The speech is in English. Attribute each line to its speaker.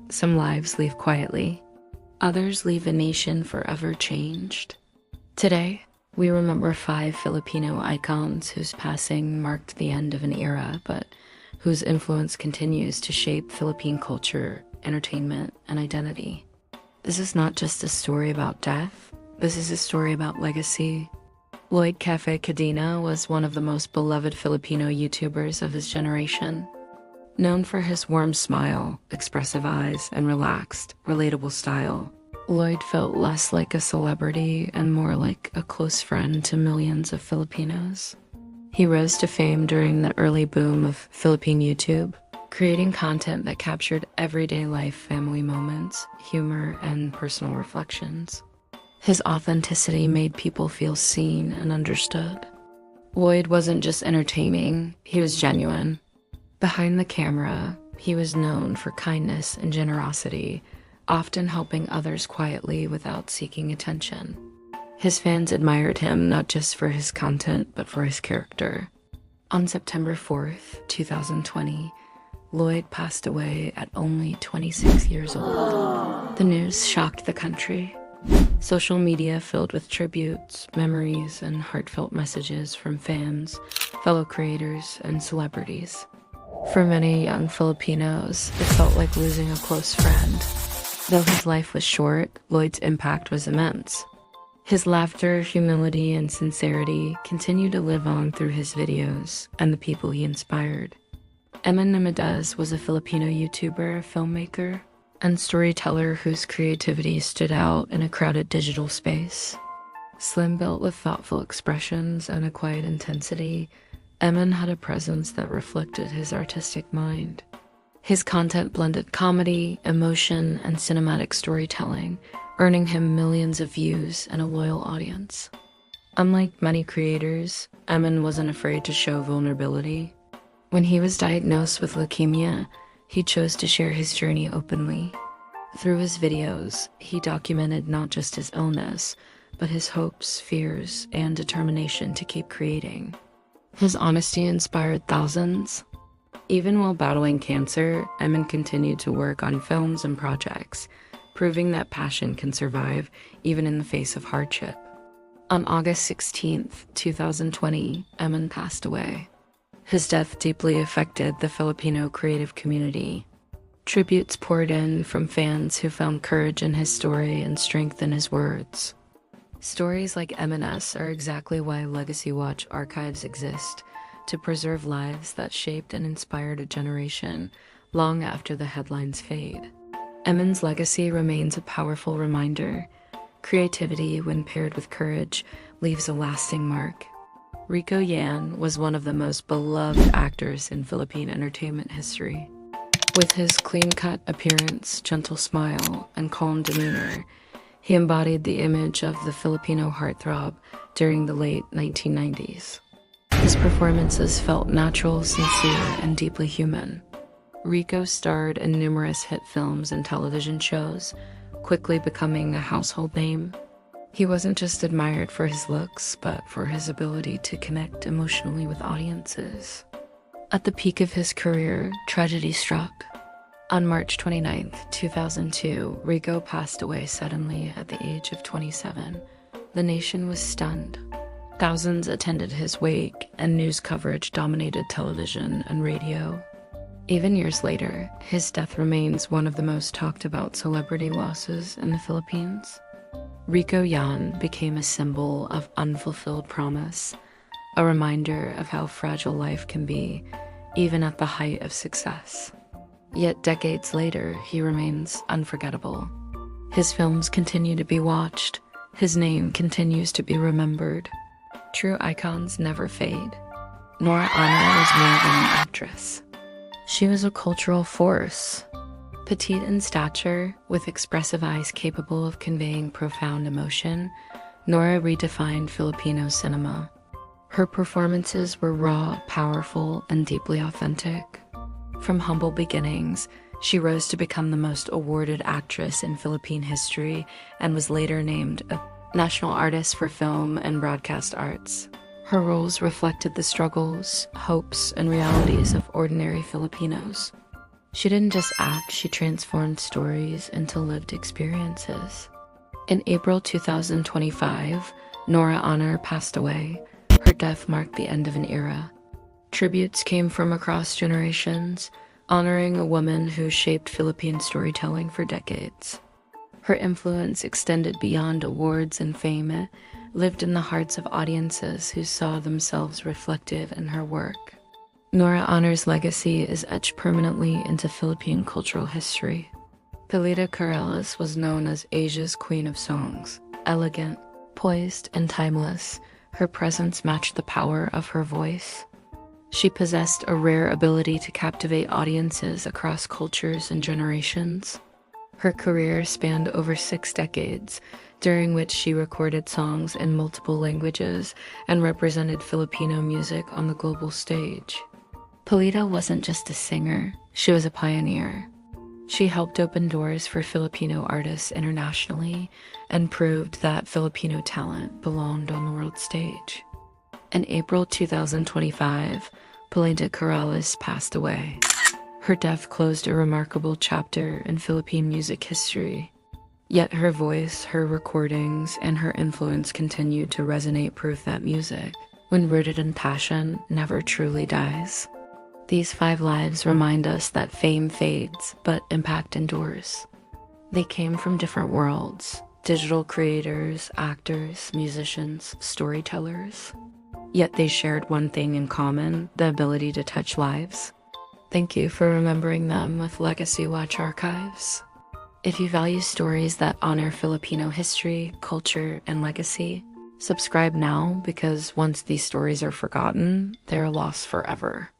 Speaker 1: Some lives leave quietly. Others leave a nation forever changed. Today, we remember 5 Filipino icons whose passing marked the end of an era, but whose influence continues to shape Philippine culture, entertainment, and identity. This is not just a story about death. This is a story about legacy. Lloyd Cadena was one of the most beloved Filipino YouTubers of his generation. Known for his warm smile, expressive eyes, and relaxed, relatable style, Lloyd felt less like a celebrity and more like a close friend to millions of Filipinos. He rose to fame during the early boom of Philippine YouTube, creating content that captured everyday life, family moments, humor, and personal reflections. His authenticity made people feel seen and understood. Lloyd wasn't just entertaining, he was genuine. Behind the camera, he was known for kindness and generosity, often helping others quietly without seeking attention. His fans admired him not just for his content, but for his character. On September 4th, 2020, Lloyd passed away at only 26 years old. The news shocked the country. Social media filled with tributes, memories, and heartfelt messages from fans, fellow creators, and celebrities. For many young Filipinos, it felt like losing a close friend. Though his life was short, Lloyd's impact was immense. His laughter, humility, and sincerity continue to live on through his videos and the people he inspired. Emman Nimedez was a Filipino YouTuber, filmmaker, and storyteller whose creativity stood out in a crowded digital space. Slim-built with thoughtful expressions and a quiet intensity, Emman had a presence that reflected his artistic mind. His content blended comedy, emotion, and cinematic storytelling, earning him millions of views and a loyal audience. Unlike many creators, Emman wasn't afraid to show vulnerability. When he was diagnosed with leukemia, he chose to share his journey openly. Through his videos, he documented not just his illness, but his hopes, fears, and determination to keep creating. His honesty inspired thousands. Even while battling cancer, Emman continued to work on films and projects, proving that passion can survive even in the face of hardship. On August 16th, 2020, Emman passed away. His death deeply affected the Filipino creative community. Tributes poured in from fans who found courage in his story and strength in his words. Stories like Emman's are exactly why Legacy Watch archives exist, to preserve lives that shaped and inspired a generation long after the headlines fade. Emman's legacy remains a powerful reminder. Creativity, when paired with courage, leaves a lasting mark. Rico was one of the most beloved actors in Philippine entertainment history. With his clean-cut appearance, gentle smile, and calm demeanor, he embodied the image of the Filipino heartthrob during the late 1990s. His performances felt natural, sincere, and deeply human. Rico starred in numerous hit films and television shows, quickly becoming a household name. He wasn't just admired for his looks, but for his ability to connect emotionally with audiences. At the peak of his career, tragedy struck. On March 29, 2002, Rico passed away suddenly at the age of 27. The nation was stunned. Thousands attended his wake, and news coverage dominated television and radio. Even years later, his death remains one of the most talked about celebrity losses in the Philippines. Rico became a symbol of unfulfilled promise, a reminder of how fragile life can be, even at the height of success. Yet decades later, he remains unforgettable. His films continue to be watched. His name continues to be remembered. True icons never fade. Nora was more than an actress. She was a cultural force. Petite in stature, with expressive eyes capable of conveying profound emotion, Nora redefined Filipino cinema. Her performances were raw, powerful, and deeply authentic. From humble beginnings, she rose to become the most awarded actress in Philippine history and was later named a National Artist for Film and Broadcast Arts. Her roles reflected the struggles, hopes, and realities of ordinary Filipinos. She didn't just act, she transformed stories into lived experiences. In April 2025, Nora Aunor passed away. Her death marked the end of an era. Tributes came from across generations, honoring a woman who shaped Philippine storytelling for decades. Her influence extended beyond awards and fame. It lived in the hearts of audiences who saw themselves reflected in her work. Nora Aunor's legacy is etched permanently into Philippine cultural history. Pilita Corrales was known as Asia's queen of songs. Elegant, poised, and timeless, her presence matched the power of her voice. She possessed a rare ability to captivate audiences across cultures and generations. Her career spanned over 6 decades, during which she recorded songs in multiple languages and represented Filipino music on the global stage. Pilita wasn't just a singer, she was a pioneer. She helped open doors for Filipino artists internationally and proved that Filipino talent belonged on the world stage. In April 2025, Pilita Corrales passed away. Her death closed a remarkable chapter in Philippine music history. Yet her voice, her recordings, and her influence continued to resonate, proof that music, when rooted in passion, never truly dies. These 5 lives remind us that fame fades, but impact endures. They came from different worlds: digital creators, actors, musicians, storytellers. Yet they shared one thing in common: the ability to touch lives. Thank you for remembering them with Legacy Watch Archives. If you value stories that honor Filipino history, culture, and legacy, subscribe now, because once these stories are forgotten, they're lost forever.